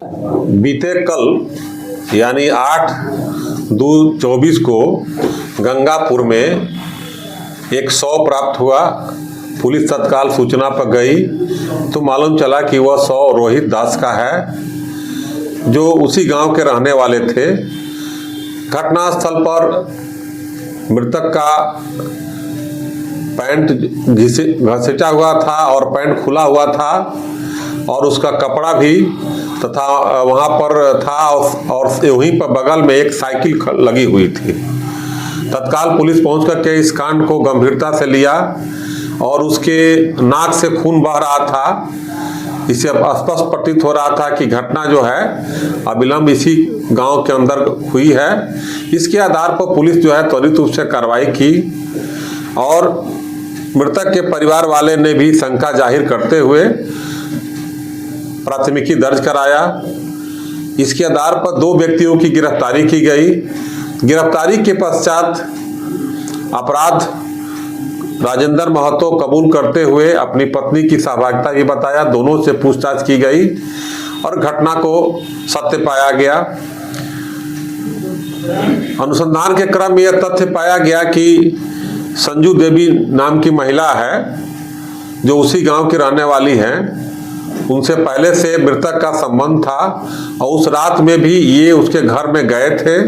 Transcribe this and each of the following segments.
बीते कल यानी 8/2/24 को गंगापुर में एक शव प्राप्त हुआ। पुलिस तत्काल सूचना पर गई तो मालूम चला कि वह शव रोहित दास का है, जो उसी गांव के रहने वाले थे। घटनास्थल पर मृतक का पैंट घसीटा हुआ था और पैंट खुला हुआ था और उसका कपड़ा भी तथा वहाँ पर था और वहीं पर बगल में एक साइकिल लगी हुई थी। तत्काल पुलिस पहुँच करके इस कांड को गंभीरता से लिया और उसके नाक से खून बह रहा था। इससे स्पष्ट प्रतीत हो रहा था कि घटना जो है अविलंब इसी गांव के अंदर हुई है। इसके आधार पर पुलिस जो है त्वरित रूप से कार्रवाई की और मृतक के परिवार वाले ने भी शंका जाहिर करते हुए प्राथमिकी दर्ज कराया। इसके आधार पर 2 व्यक्तियों की गिरफ्तारी की गई। गिरफ्तारी के पश्चात अपराध राजेंद्र महतो कबूल करते हुए अपनी पत्नी की सहभागिता भी बताया। दोनों से पूछताछ की गई और घटना को सत्य पाया गया। अनुसंधान के क्रम में यह तथ्य पाया गया कि संजू देवी नाम की महिला है, जो उसी गांव की रहने वाली है। उनसे पहले से मृतक का संबंध था और उस रात में भी ये उसके घर में गए थे।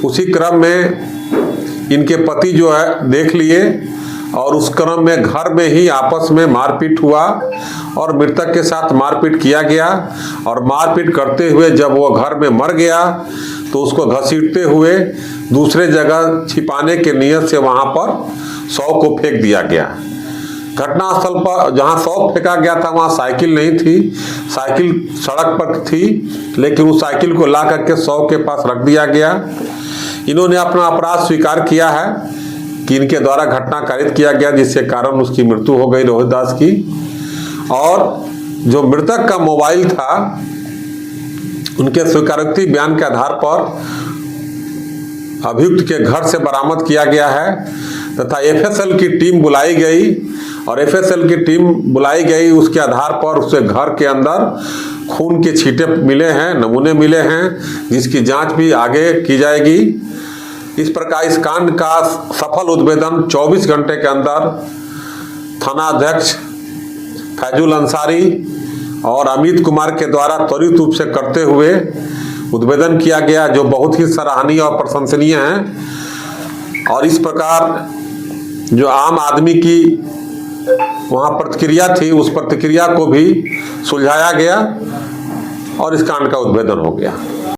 उसी क्रम में इनके पति जो है देख लिए और उस क्रम में घर में ही आपस में मारपीट हुआ और मृतक के साथ मारपीट किया गया और मारपीट करते हुए जब वो घर में मर गया तो उसको घसीटते हुए दूसरे जगह छिपाने के नियत से वहां पर शव को फेंक दिया गया। घटनास्थल पर जहां शव फेंका गया था वहां साइकिल नहीं थी, साइकिल सड़क पर थी, लेकिन उस साइकिल को ला करके शव के पास रख दिया गया। इन्होंने अपना अपराध स्वीकार किया है कि इनके द्वारा घटना कारित किया गया, जिसके कारण उसकी मृत्यु हो गई रोहित दास की। और जो मृतक का मोबाइल था उनके स्वीकारोक्ति बयान के आधार पर अभियुक्त के घर से बरामद किया गया है तथा एफएसएल की टीम बुलाई गई और एफएसएल की टीम बुलाई गई। उसके आधार पर उसके घर के अंदर खून के छींटे मिले हैं, नमूने मिले हैं, जिसकी जांच भी आगे की जाएगी। इस प्रकार इस कांड का सफल उद्भेदन 24 घंटे के अंदर थाना अध्यक्ष फैजुल अंसारी और अमित कुमार के द्वारा त्वरित रूप से करते हुए उद्भेदन किया गया, जो बहुत ही सराहनीय और प्रशंसनीय है। और इस प्रकार जो आम आदमी की वहाँ प्रतिक्रिया थी, उस प्रतिक्रिया को भी सुलझाया गया और इस कांड का उद्भेदन हो गया।